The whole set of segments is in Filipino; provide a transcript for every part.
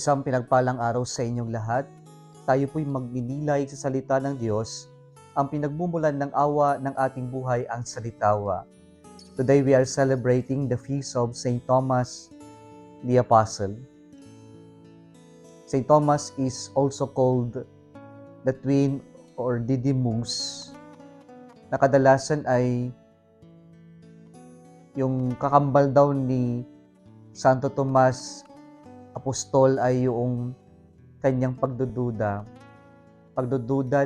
Isang pinagpalang araw sa inyong lahat. Tayo po'y magninilay sa salita ng Diyos. Ang pinagmumulan ng awa ng ating buhay ang salitawa. Today we are celebrating the feast of St. Thomas the Apostle. St. Thomas is also called the twin or Didymus, na kadalasan ay yung kakambal daw ni Santo Tomas Apostol ay yung kanyang pagdududa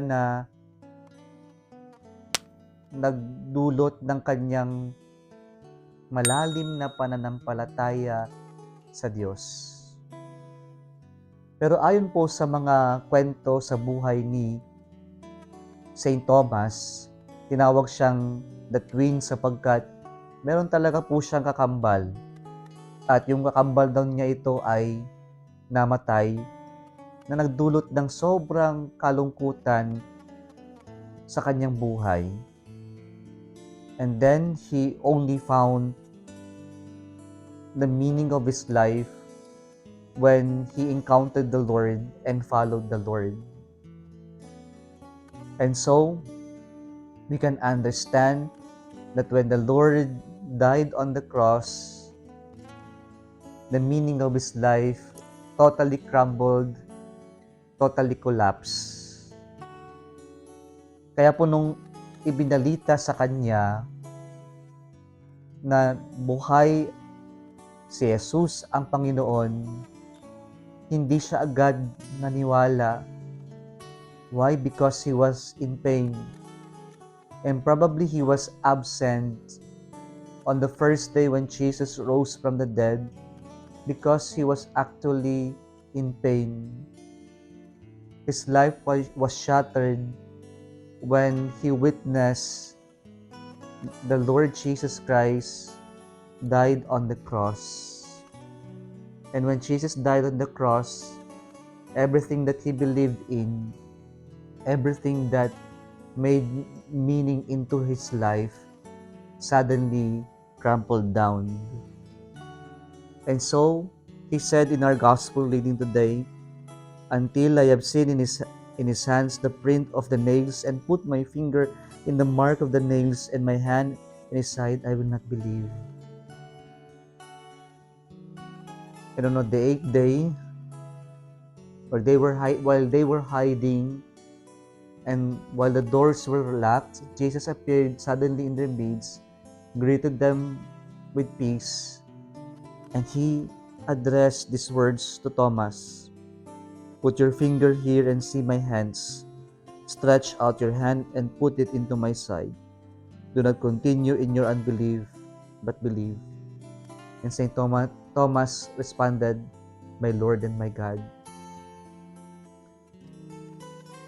na nagdulot ng kanyang malalim na pananampalataya sa Diyos. Pero ayon po sa mga kwento sa buhay ni St. Thomas, tinawag siyang the twin sapagkat meron talaga po siyang kakambal. At yung kakambal daw niya ito ay namatay na nagdulot ng sobrang kalungkutan sa kanyang buhay. And then he only found the meaning of his life when he encountered the Lord and followed the Lord. And so, we can understand that when the Lord died on the cross, the meaning of his life totally crumbled, totally collapsed. Kaya po nung ibinalita sa kanya na buhay si Jesus ang Panginoon, hindi siya agad naniwala. Why? Because he was in pain. And probably he was absent on the first day when Jesus rose from the dead because he was actually in pain. His life was shattered when he witnessed the Lord Jesus Christ died on the cross. And when Jesus died on the cross, everything that he believed in, everything that made meaning into his life, suddenly crumpled down. And so, he said in our gospel reading today, "Until I have seen in his hands the print of the nails, and put my finger in the mark of the nails, and my hand in his side, I will not believe." And on the eighth day, while they were hiding, and while the doors were locked, Jesus appeared suddenly in their midst, greeted them with peace, and he addressed these words to Thomas: "Put your finger here and see my hands. Stretch out your hand and put it into my side. Do not continue in your unbelief, but believe." And St. Thomas responded, "My Lord and my God."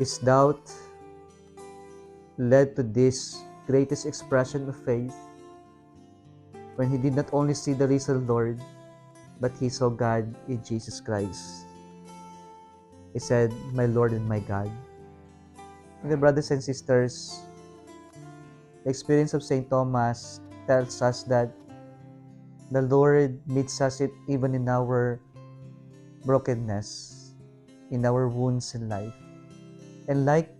His doubt led to this greatest expression of faith when he did not only see the risen Lord, but he saw God in Jesus Christ. He said, "My Lord and my God." And brothers and sisters, the experience of St. Thomas tells us that the Lord meets us even in our brokenness, in our wounds in life. And like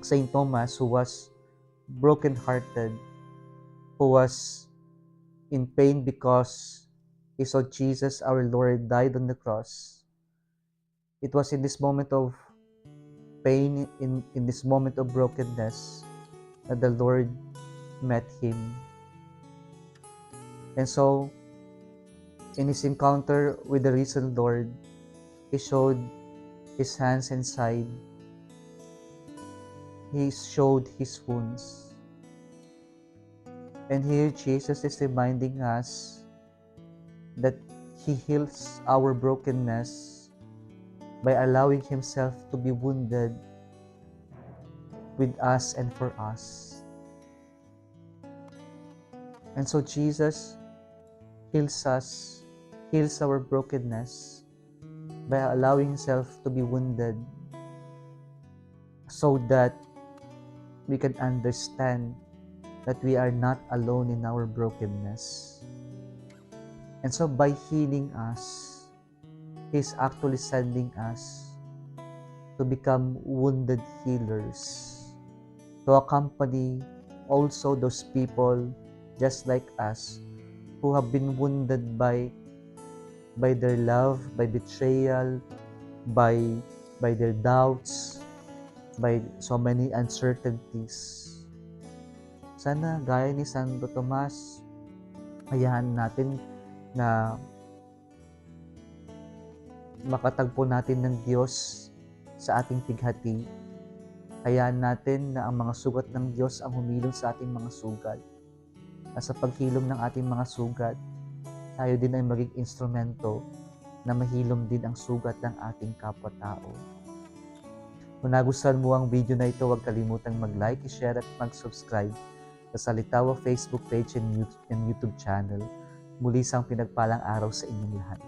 St. Thomas, who was broken-hearted, who was in pain because he saw Jesus, our Lord, died on the cross, it was in this moment of pain, in this moment of brokenness, that the Lord met him. And so, in his encounter with the risen Lord, he showed his hands and side. He showed his wounds. And here Jesus is reminding us that he heals our brokenness by allowing himself to be wounded with us and for us. And so Jesus heals us, heals our brokenness by allowing himself to be wounded so that we can understand that we are not alone in our brokenness. And so by healing us, He's actually sending us to become wounded healers, to accompany also those people just like us who have been wounded by their love, by betrayal, by their doubts, by so many uncertainties. Sana gaya ni Santo Tomas, hayaan natin na makatagpo natin ng Diyos sa ating pighati. Hayaan natin na ang mga sugat ng Diyos ang humilom sa ating mga sugat. At sa paghilom ng ating mga sugat, tayo din ay maging instrumento na mahilom din ang sugat ng ating kapwa-tao. Kung nagustuhan mo ang video na ito, huwag kalimutang mag-like, i-share at mag-subscribe sa Salitawa Facebook page and YouTube channel. Muli isang pinagpalang araw sa inyong lahat.